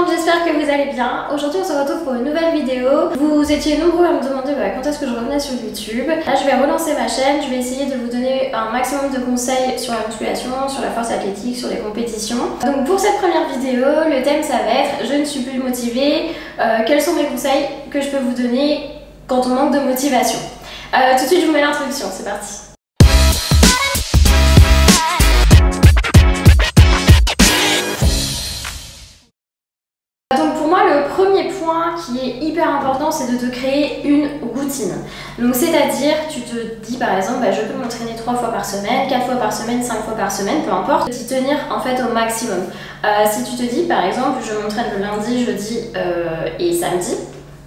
monde, j'espère que vous allez bien. Aujourd'hui on se retrouve pour une nouvelle vidéo. Vous étiez nombreux à me demander quand est-ce que je revenais sur YouTube. Là je vais relancer ma chaîne, je vais essayer de vous donner un maximum de conseils sur la musculation, sur la force athlétique, sur les compétitions. Donc pour cette première vidéo, le thème ça va être je ne suis plus motivée, quels sont mes conseils que je peux vous donner quand on manque de motivation. Tout de suite je vous mets l'introduction, c'est parti. Donc pour moi le premier point qui est hyper important c'est de te créer une routine. Donc c'est-à-dire tu te dis par exemple je peux m'entraîner 3 fois par semaine, 4 fois par semaine, 5 fois par semaine, peu importe, t'y tenir en fait au maximum. Si tu te dis par exemple je m'entraîne le lundi, jeudi et samedi,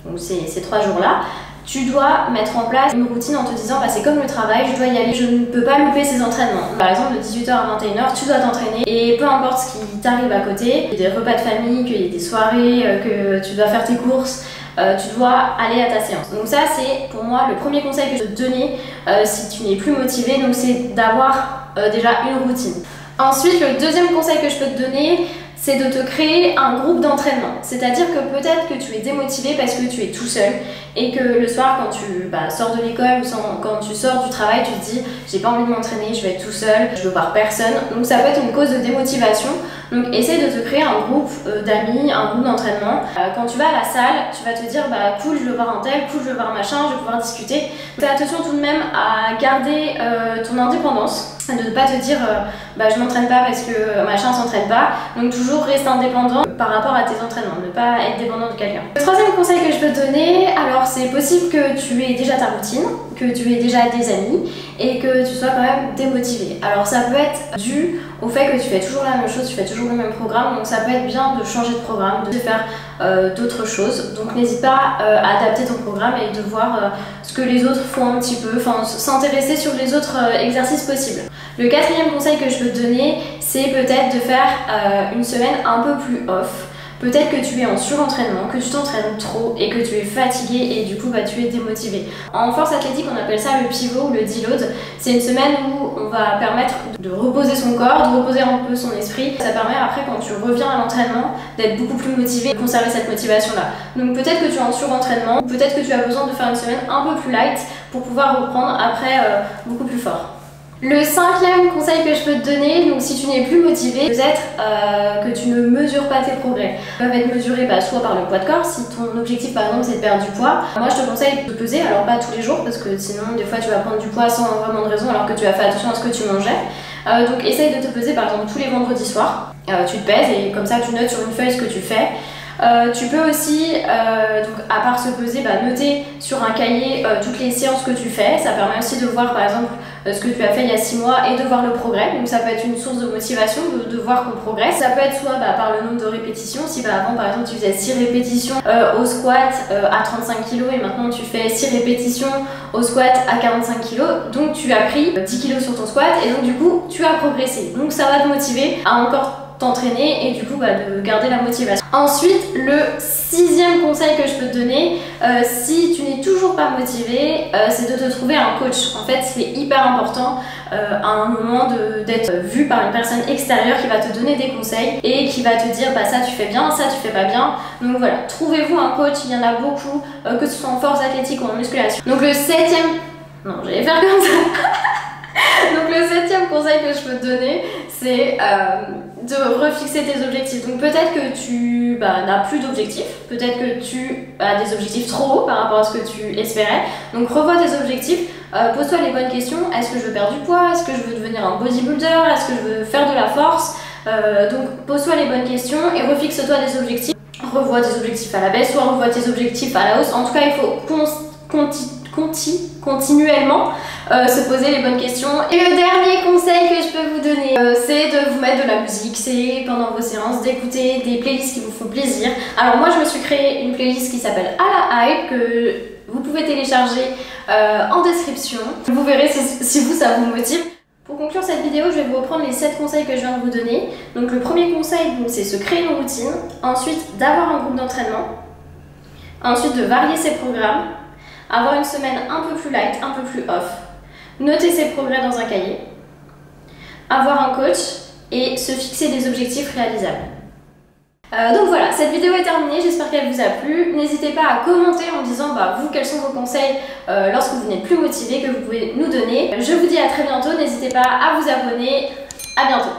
donc ces 3 jours là, tu dois mettre en place une routine en te disant c'est comme le travail, je dois y aller, je ne peux pas louper ces entraînements. Par exemple de 18h à 21h, tu dois t'entraîner et peu importe ce qui t'arrive à côté, qu'il y ait des repas de famille, qu'il y ait des soirées, que tu dois faire tes courses, tu dois aller à ta séance. Donc ça c'est pour moi le premier conseil que je peux te donner si tu n'es plus motivé, donc c'est d'avoir déjà une routine. Ensuite le deuxième conseil que je peux te donner, c'est de te créer un groupe d'entraînement. C'est-à-dire que peut-être que tu es démotivé parce que tu es tout seul et que le soir quand tu sors de l'école ou quand tu sors du travail, tu te dis j'ai pas envie de m'entraîner, je vais être tout seul, je veux voir personne. Donc ça peut être une cause de démotivation. Donc essaye de te créer un groupe d'amis, un groupe d'entraînement. Quand tu vas à la salle, tu vas te dire cool, je veux voir un tel, cool, je veux voir machin, je vais pouvoir discuter. Fais attention tout de même à garder ton indépendance, de ne pas te dire je m'entraîne pas parce que machin s'entraîne pas. Donc toujours reste indépendant par rapport à tes entraînements, ne pas être dépendant de quelqu'un. Le troisième conseil que je peux te donner, alors c'est possible que tu aies déjà ta routine, que tu aies déjà des amis et que tu sois quand même démotivé. Alors ça peut être dû au fait que tu fais toujours la même chose, tu fais toujours le même programme, donc ça peut être bien de changer de programme, de faire d'autres choses. Donc n'hésite pas à adapter ton programme et de voir ce que les autres font un petit peu, enfin s'intéresser sur les autres exercices possibles. Le quatrième conseil que je peux te donner, c'est peut-être de faire une semaine un peu plus off. Peut-être que tu es en surentraînement, que tu t'entraînes trop et que tu es fatigué et du coup tu es démotivé. En force athlétique, on appelle ça le pivot ou le deload. C'est une semaine où on va permettre de reposer son corps, de reposer un peu son esprit. Ça permet après quand tu reviens à l'entraînement d'être beaucoup plus motivé, de conserver cette motivation-là. Donc peut-être que tu es en surentraînement, peut-être que tu as besoin de faire une semaine un peu plus light pour pouvoir reprendre après beaucoup plus fort. Le cinquième conseil que je peux te donner, donc si tu n'es plus motivé, peut-être que tu ne mesures pas tes progrès. Ils peuvent être mesurés soit par le poids de corps, si ton objectif par exemple c'est de perdre du poids. Moi je te conseille de peser, alors pas tous les jours parce que sinon des fois tu vas prendre du poids sans vraiment de raison alors que tu vas faire attention à ce que tu mangeais. Donc essaye de te peser par exemple tous les vendredis soirs. Tu te pèses et comme ça tu notes sur une feuille ce que tu fais. Tu peux aussi, donc à part se peser, noter sur un cahier toutes les séances que tu fais. Ça permet aussi de voir par exemple ce que tu as fait il y a 6 mois et de voir le progrès. Donc ça peut être une source de motivation de voir qu'on progresse. Ça peut être soit par le nombre de répétitions. Si avant par exemple tu faisais 6 répétitions au squat à 35 kg et maintenant tu fais 6 répétitions au squat à 45 kg, donc tu as pris 10 kg sur ton squat et donc du coup tu as progressé. Donc ça va te motiver à encore t'entraîner et du coup de garder la motivation. Ensuite le sixième conseil que je peux te donner, si tu n'es toujours pas motivé, c'est de te trouver un coach. En fait c'est hyper important à un moment d'être vu par une personne extérieure qui va te donner des conseils et qui va te dire ça tu fais bien, ça tu fais pas bien. Donc voilà, trouvez-vous un coach, il y en a beaucoup, que ce soit en force athlétique ou en musculation. Donc le septième, non j'allais faire comme ça. Donc le septième conseil que je peux te donner, c'est de refixer tes objectifs. Donc peut-être que tu n'as plus d'objectifs, peut-être que tu as des objectifs trop hauts par rapport à ce que tu espérais. Donc revois tes objectifs, pose-toi les bonnes questions. Est-ce que je veux perdre du poids? Est-ce que je veux devenir un bodybuilder? Est-ce que je veux faire de la force? Donc pose-toi les bonnes questions et refixe-toi des objectifs. Revois tes objectifs à la baisse, soit revois tes objectifs à la hausse. En tout cas, il faut continuellement se poser les bonnes questions. Et le dernier conseil que je peux vous donner, c'est de vous mettre de la musique. C'est pendant vos séances d'écouter des playlists qui vous font plaisir. Alors moi je me suis créé une playlist qui s'appelle À la Hype que vous pouvez télécharger en description. Vous verrez si vous ça vous motive. Pour conclure cette vidéo, je vais vous reprendre les 7 conseils que je viens de vous donner. Donc le premier conseil, c'est se créer une routine. Ensuite, d'avoir un groupe d'entraînement. Ensuite, de varier ses programmes. Avoir une semaine un peu plus light, un peu plus off. Noter ses progrès dans un cahier. Avoir un coach et se fixer des objectifs réalisables. Donc voilà, cette vidéo est terminée, j'espère qu'elle vous a plu. N'hésitez pas à commenter en disant vous quels sont vos conseils lorsque vous n'êtes plus motivé que vous pouvez nous donner. Je vous dis à très bientôt, n'hésitez pas à vous abonner, à bientôt.